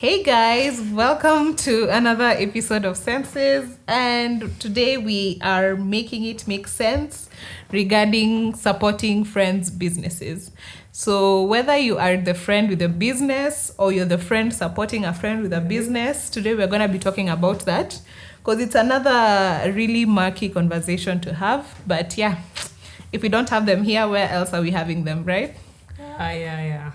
Hey guys, welcome to another episode of Senses. And today we are making it make sense regarding supporting friends' businesses. So, whether you are the friend with a business or you're the friend supporting a friend with a business, today we're going to be talking about that because it's another really murky conversation to have. But yeah, if we don't have them here, where else are we having them, right? Yeah.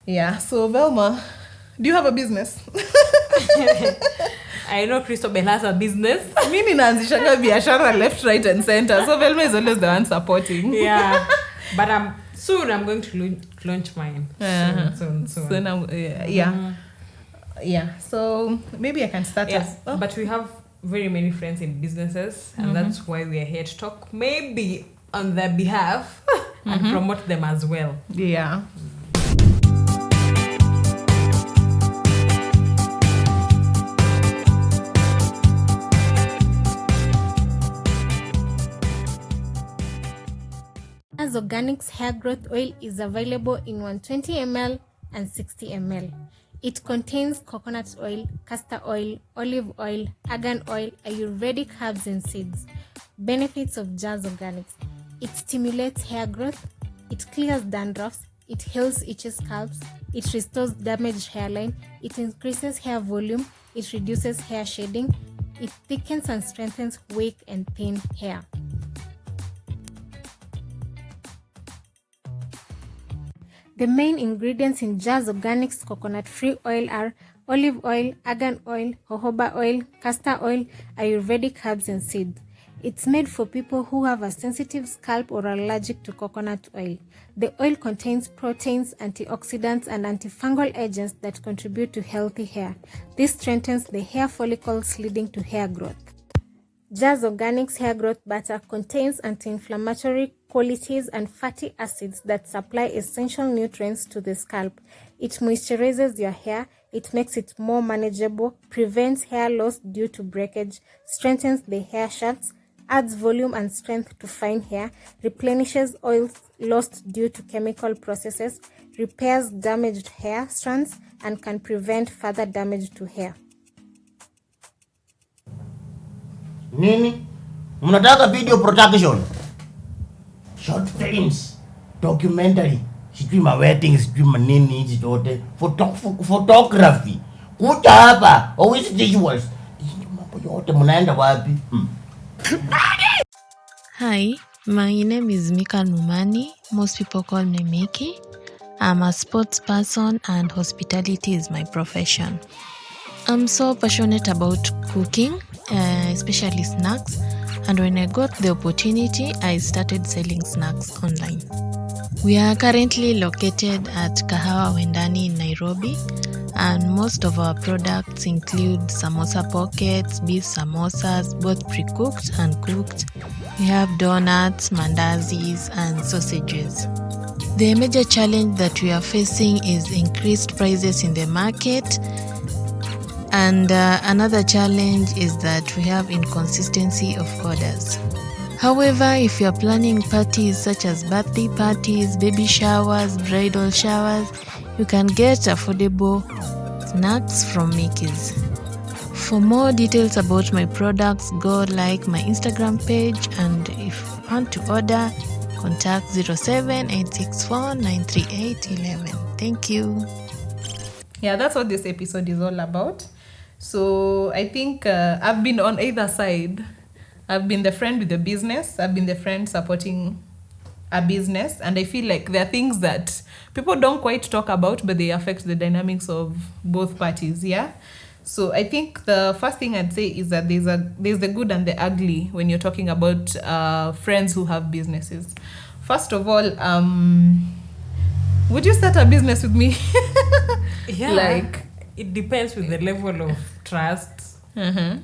Yeah, so Velma, do you have a business? I know Christobel has a business. Mi ninaanzishanga biashara left, right and center. So Velma is always the one supporting. Yeah. But soon I'm going to launch mine. Soon. So now, yeah. So maybe I can start Yes. But we have very many friends in businesses, and that's why we are here to talk maybe on their behalf and promote them as well. Yeah. As Organics hair growth oil is available in 120 ml and 60 ml. It contains coconut oil, castor oil, olive oil, argan oil, Ayurvedic herbs and seeds. Benefits of Jazz Organics. It stimulates hair growth, it clears dandruffs, it heals itchy scalps, it restores damaged hairline, it increases hair volume, it reduces hair shedding, it thickens and strengthens weak and thin hair. The main ingredients in Jazz Organics coconut-free oil are olive oil, argan oil, jojoba oil, castor oil, Ayurvedic herbs and seeds. It's made for people who have a sensitive scalp or are allergic to coconut oil. The oil contains proteins, antioxidants, and antifungal agents that contribute to healthy hair. This strengthens the hair follicles, leading to hair growth. Jazz Organics hair growth butter contains anti-inflammatory qualities and fatty acids that supply essential nutrients to the scalp. It moisturizes your hair, it makes it more manageable, prevents hair loss due to breakage, strengthens the hair shafts, adds volume and strength to fine hair, replenishes oils lost due to chemical processes, repairs damaged hair strands, and can prevent further damage to hair. Nini? Mnataka video production, short films, documentary, sijui ma wedding, sijui manini hizi zote, photography. Kuja hapa, always visuals. Hii mambo yote mnaenda wapi? Hi, my name is Mika Numani. Most people call me Miki. I'm a sports person and hospitality is my profession. I'm so passionate about cooking, especially snacks, and when I got the opportunity, I started selling snacks online. We are currently located at Kahawa Wendani in Nairobi, and most of our products include samosa pockets, beef samosas, both pre-cooked and cooked. We have donuts, mandazis, and sausages. The major challenge that we are facing is increased prices in the market. And another challenge is that we have inconsistency of orders. However, if you are planning parties such as birthday parties, baby showers, bridal showers, you can get affordable snacks from Mickey's. For more details about my products, go like my Instagram page, and if you want to order, contact 07-864-93811. Thank you. Yeah, that's what this episode is all about. So I think I've been on either side. I've been the friend with the business. I've been the friend supporting a business. And I feel like there are things that people don't quite talk about, but they affect the dynamics of both parties, yeah? So I think the first thing I'd say is that there's the good and the ugly when you're talking about friends who have businesses. First of all, would you start a business with me? Yeah. Like, it depends with the level of trust,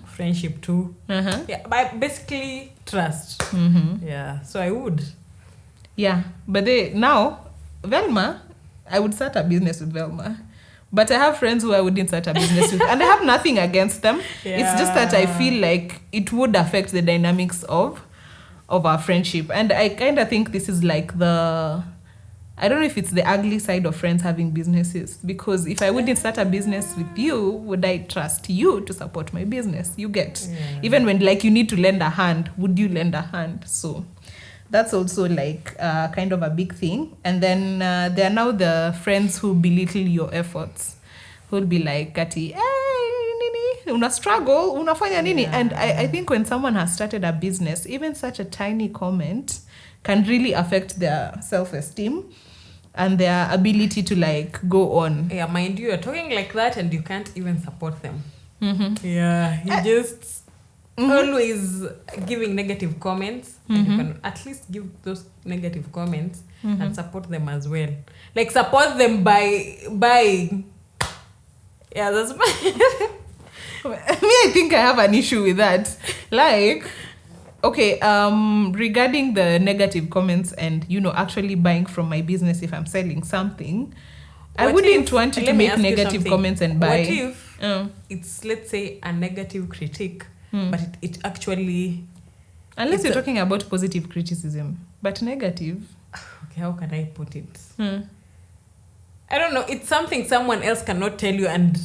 friendship too. Yeah, but basically trust. Yeah, so I would. Yeah, but now, Velma, I would start a business with Velma. But I have friends who I wouldn't start a business with, and I have nothing against them. It's just that I feel like it would affect the dynamics of our friendship. And I kind of think this is like I don't know if it's the ugly side of friends having businesses, because if I wouldn't start a business with you, would I trust you to support my business? You get, even when like you need to lend a hand, would you lend a hand? So that's also like kind of a big thing. And then there are now the friends who belittle your efforts, who'll be like, Kati, hey, una struggle, unafanya nini? And I think when someone has started a business, even such a tiny comment can really affect their self-esteem and their ability to like go on. Yeah, mind you, you're talking like that and you can't even support them. Yeah, you just always giving negative comments, and you can at least give those negative comments and support them as well. Like support them by buying. Yeah, that's Me, I think I have an issue with that. Like, okay, regarding the negative comments and, actually buying from my business if I'm selling something, I wouldn't want you to make negative comments and buy. What if it's, let's say, a negative critique, but it actually... Unless you're talking about positive criticism, but negative. Okay, how can I put it? I don't know. It's something someone else cannot tell you, and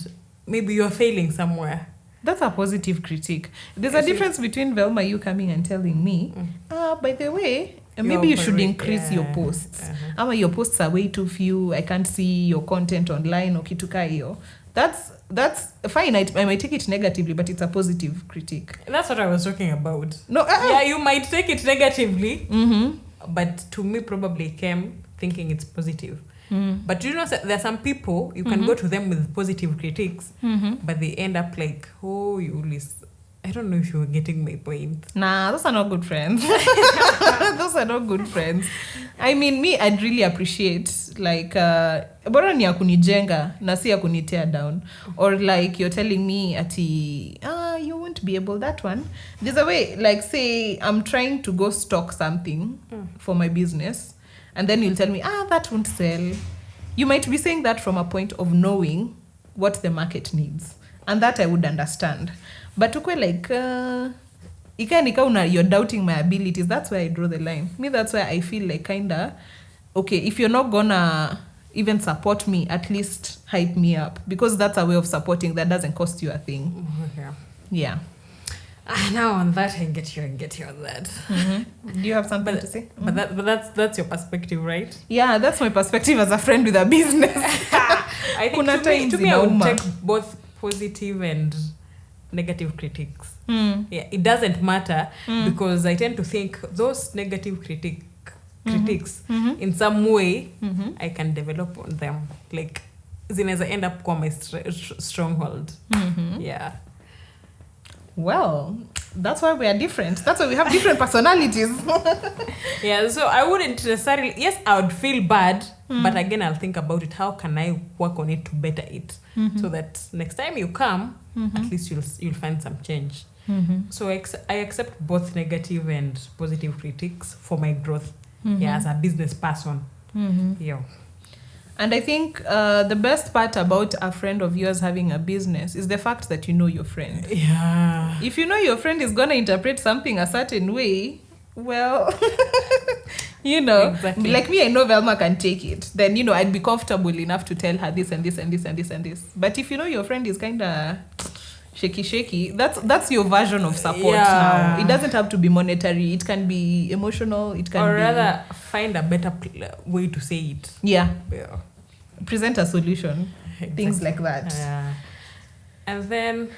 maybe you're failing somewhere. That's a positive critique. There's a difference between Velma, you coming and telling me, by the way, maybe you should increase your posts. Ama your posts are way too few. I can't see your content online. Or kitu ka hiyo. That's fine. I might take it negatively, but it's a positive critique. That's what I was talking about. No, yeah, you might take it negatively, but to me probably came thinking it's positive. But there are some people, you can go to them with positive critiques, but they end up like, oh, I don't know if you were getting my point. Nah, those are not good friends. Those are not good friends. I mean, me, I'd really appreciate, like, bora ni ya kunijenga, na si ya kunitea down. Or like, you're telling me, ati, you won't be able, that one. There's a way, like, say, I'm trying to go stock something for my business, and then you'll tell me, that won't sell. You might be saying that from a point of knowing what the market needs. And that I would understand. But ukwe like, you're doubting my abilities. That's where I draw the line. Me, that's where I feel like kinda, okay, if you're not gonna even support me, at least hype me up. Because that's a way of supporting that doesn't cost you a thing. Okay. Yeah. Now on that, I get you on that. Do you have something to say? But that's your perspective, right? Yeah, that's my perspective as a friend with a business. I think to me, I would take both positive and negative critiques. Yeah, it doesn't matter because I tend to think those negative critiques in some way I can develop on them. Like, zinaweza end up kwa my stronghold. Yeah. Well, that's why we are different. That's why we have different personalities. Yeah, so I wouldn't necessarily... Yes, I would feel bad, but again, I'll think about it. How can I work on it to better it? So that next time you come, at least you'll find some change. So I accept both negative and positive critiques for my growth as a business person. Yeah. And I think the best part about a friend of yours having a business is the fact that you know your friend. Yeah. If you know your friend is going to interpret something a certain way, well, Exactly. like me, I know Velma can take it. Then, I'd be comfortable enough to tell her this and this and this and this and this. But if you know your friend is kind of shaky, that's your version of support now. It doesn't have to be monetary. It can be emotional. It can or rather find a better way to say it. Yeah. Yeah. Present a solution. Exactly. Things like that. And then,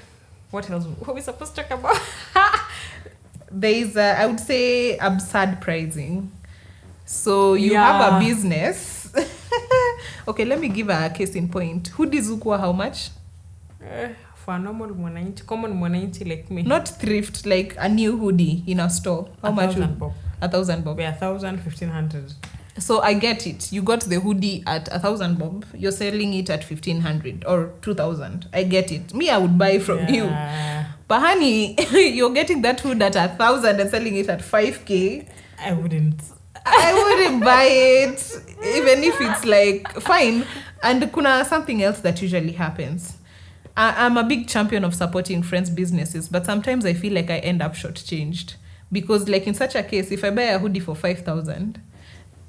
what else? What are we supposed to talk about? There is, I would say, absurd pricing. So you have a business. Okay, let me give a case in point. Hoodie Zukwa, how much? For a normal common mwananchi like me. Not thrift, like a new hoodie in a store. How much? 1,000 bob. 1,000 bob. Yeah, 1,000, 1,500. So I get it. You got the hoodie at 1,000 bob. You're selling it at 1,500 or 2,000. I get it. Me, I would buy from you. But honey, you're getting that hood at 1,000 and selling it at 5K. I wouldn't buy it, even if it's like fine. And kuna something else that usually happens. I'm a big champion of supporting friends' businesses, but sometimes I feel like I end up shortchanged. Because like in such a case, if I buy a hoodie for 5,000,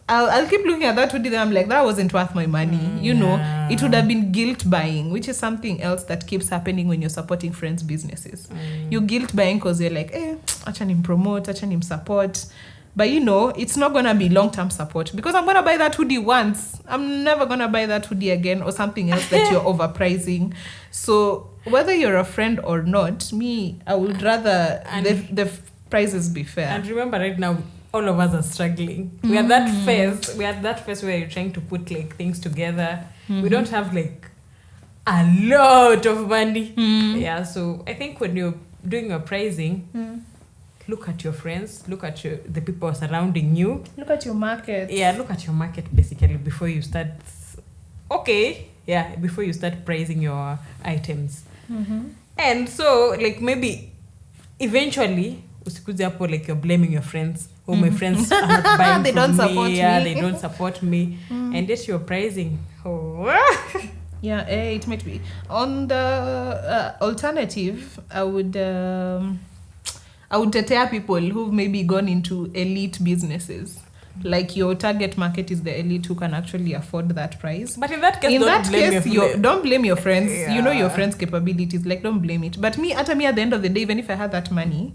I'll keep looking at that hoodie and I'm like, that wasn't worth my money. You know, it would have been guilt buying, which is something else that keeps happening when you're supporting friends' businesses. You guilt buying because you're like, acha nim promote, acha nim support. But you know, it's not going to be long-term support because I'm going to buy that hoodie once. I'm never going to buy that hoodie again or something else that you're overpricing. So whether you're a friend or not, I would rather the prices be fair. And remember right now, all of us are struggling. We are that phase where you're trying to put like things together. We don't have like a lot of money. Yeah, so I think when you're doing your pricing, look at your friends, look at the people surrounding you. Look at your market. Yeah, look at your market basically before you start. Before you start pricing your items. And so, like maybe eventually, usikuze hapo like you're blaming your friends. Oh, my friends are not buying they from don't me. support Yeah, me. they don't support me. And yet you're pricing. Oh. Yeah, it might be. On the alternative, I would tear people who've maybe gone into elite businesses. Like your target market is the elite who can actually afford that price. But in that case, don't blame your friends. Yeah. You know your friends' capabilities. Like, don't blame it. But at the end of the day, even if I had that money,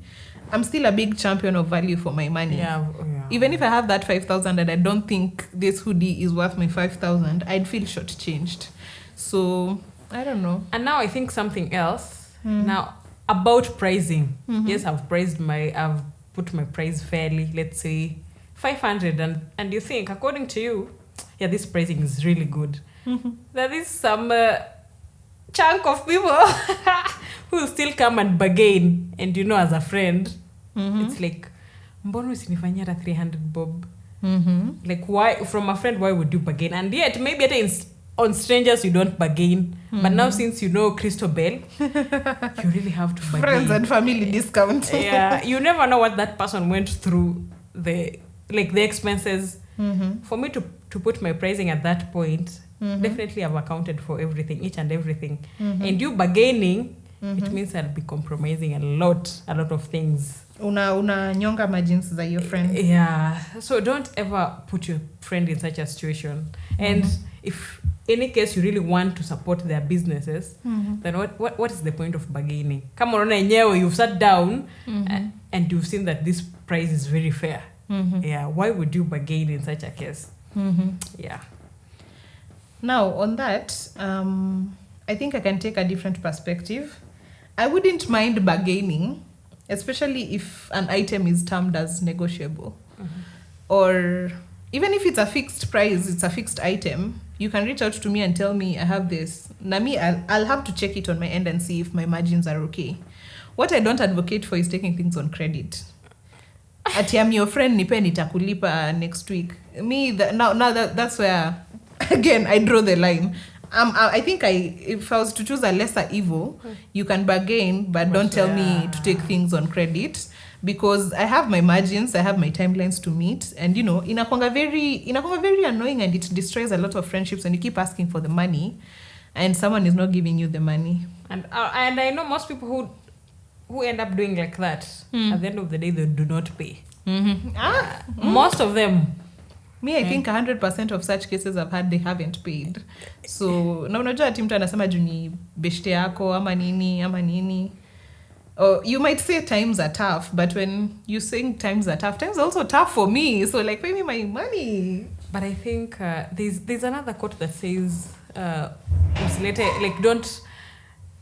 I'm still a big champion of value for my money. Yeah. Even if I have that 5,000 and I don't think this hoodie is worth my 5,000, I'd feel shortchanged. So, I don't know. And now I think something else. Now, about pricing. Yes, I've put my price fairly. Let's say 500, and you think, according to you, yeah, this pricing is really good. There is some chunk of people who will still come and bargain, and you know, as a friend, it's like, mbona usinifanyia hata 300 bob? Like, why, from a friend, why would you bargain? And yet, maybe on strangers you don't bargain, but now since you know Christobel, you really have to bargain. Friends and family discount. Yeah, you never know what that person went through, the expenses. For me to put my pricing at that point, definitely I've accounted for everything, each and everything. And you bargaining, it means I'll be compromising a lot of things. Una nyonga margins za your friend. Yeah, so don't ever put your friend in such a situation. And if any case you really want to support their businesses, then what is the point of bargaining? Come on, you've sat down and you've seen that this price is very fair. Yeah, why would you bargain in such a case? Yeah. Now, on that, I think I can take a different perspective. I wouldn't mind bargaining, especially if an item is termed as negotiable. Or even if it's a fixed price, it's a fixed item, you can reach out to me and tell me, I have this. Nami, I'll have to check it on my end and see if my margins are okay. What I don't advocate for is taking things on credit. Ati I'm your friend, nipe nitakulipa next week. That's where, again, I draw the line. I think if I was to choose a lesser evil, you can bargain, but don't tell me to take things on credit, because I have my margins, I have my timelines to meet, and you know, inakwanga very annoying, and it destroys a lot of friendships when you keep asking for the money, and someone is not giving you the money. And I know most people who end up doing like that. At the end of the day, they do not pay. Most of them. Me, I think 100% of such cases I've had, they haven't paid. So, na unajua ati mtu anasema juu ni beshte yako ama nini. Or you might say times are tough, but when you saying times are tough, times are also tough for me. So, like, pay me my money. But I think there's another quote that says,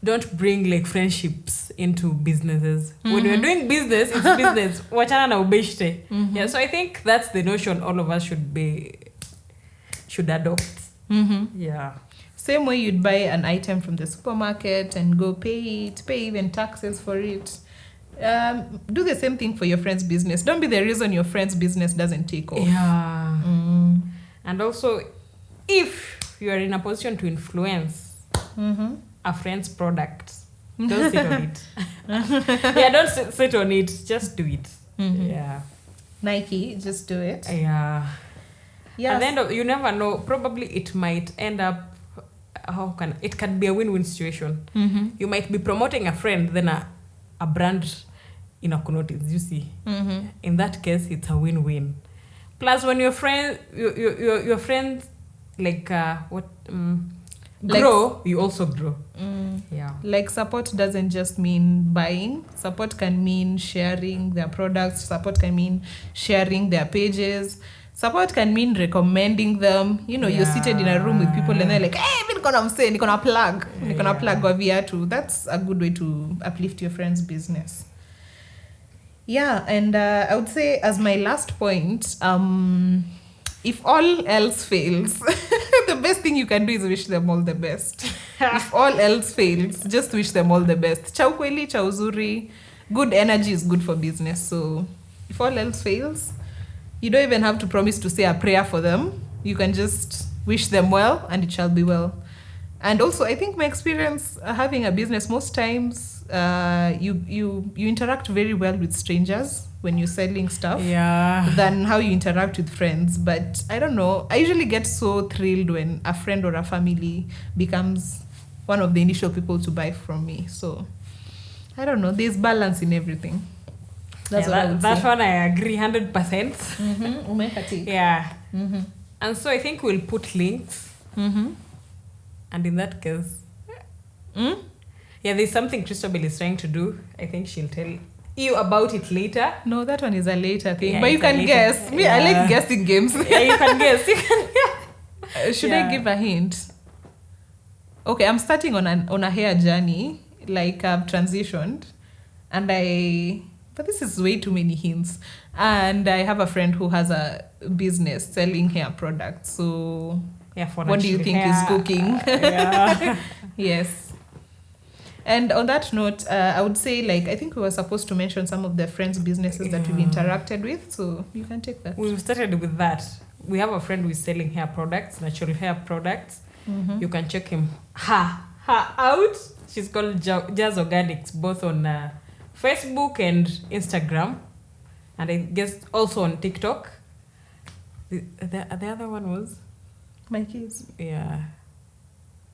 don't bring like friendships into businesses. When you're doing business, it's business. Wachana na ubeshte. Yeah, so I think that's the notion all of us should adopt. Yeah. Same way you'd buy an item from the supermarket and go pay even taxes for it. Do the same thing for your friend's business. Don't be the reason your friend's business doesn't take off. Yeah. And also, if you are in a position to influence a friend's product, don't sit on it. Yeah, don't sit on it. Just do it. Yeah. Nike, just do it. Yeah. Yes. And then you never know. Probably it might end up it can be a win-win situation. You might be promoting a friend, then a brand inakunotice, you see. In that case, it's a win-win. Plus, when your friends like grow, you also grow. Yeah. Like support doesn't just mean buying. Support can mean sharing their products. Support can mean sharing their pages. Support can mean recommending them. You're seated in a room with people and they're like, hey, niko na plug wa viatu. That's a good way to uplift your friend's business. Yeah, and I would say as my last point, if all else fails, the best thing you can do is wish them all the best. If all else fails, just wish them all the best. Cha ukweli, cha uzuri. Good energy is good for business. So if all else fails, you don't even have to promise to say a prayer for them. You can just wish them well and it shall be well. And also, I think my experience having a business, most times you interact very well with strangers when you're selling stuff than how you interact with friends. But I don't know. I usually get so thrilled when a friend or a family becomes one of the initial people to buy from me. So I don't know. There's balance in everything. That's what I would say. That one I agree 100%. Yeah. And so I think we'll put links. And in that case, there's something Christabel is trying to do. I think she'll tell you about it later. No, that one is a later thing. But you can guess. Me, I like guessing games. Yeah, you can guess. Should I give a hint? Okay, I'm starting on a hair journey. Like I've transitioned. But this is way too many hints. And I have a friend who has a business selling hair products. So what do you think is cooking? Yes. And on that note, I would say, I think we were supposed to mention some of the friends' businesses that we've interacted with. So you can take that. We've started with that. We have a friend who is selling hair products, natural hair products. You can check her out. She's called Jazz Organics, both on Facebook and Instagram. And I guess also on TikTok. The other one was? Mikey's. Yeah.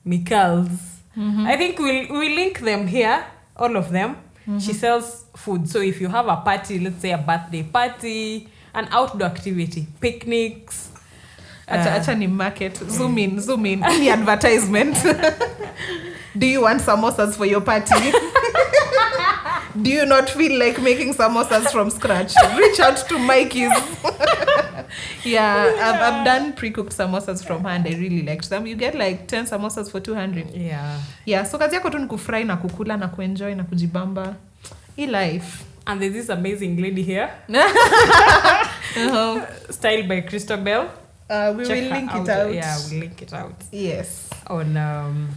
Mikal's. I think we'll link them here, all of them. She sells food. So if you have a party, let's say a birthday party, an outdoor activity, picnics. Acha ni market. Zoom in. Any advertisement. Do you want samosas for your party? Do you not feel like making samosas from scratch? Reach out to Mikey's. I've done pre-cooked samosas from her and I really liked them. You get 10 samosas for 200. Yeah, so kazi yako tu ni kufry na kukula na kuenjoy na kujibamba. E-life. And there's this amazing lady here. Styled by Christabel. We will link it out. Yeah, we'll link it out. Yes. On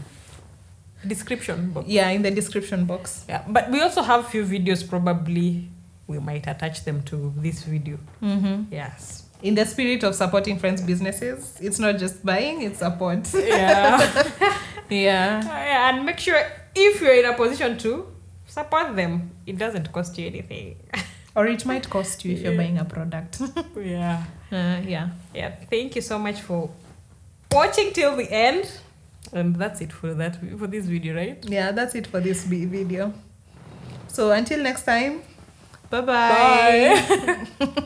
description box. Yeah, in the description box. Yeah, but we also have few videos. Probably we might attach them to this video. Yes. In the spirit of supporting friends' businesses, it's not just buying, it's support. Yeah. And make sure if you're in a position to support them, it doesn't cost you anything. Or it might cost you if you're buying a product. Yeah. Thank you so much for watching till the end. And that's it for this video, right? Yeah, that's it for this video. So until next time, bye-bye. Bye.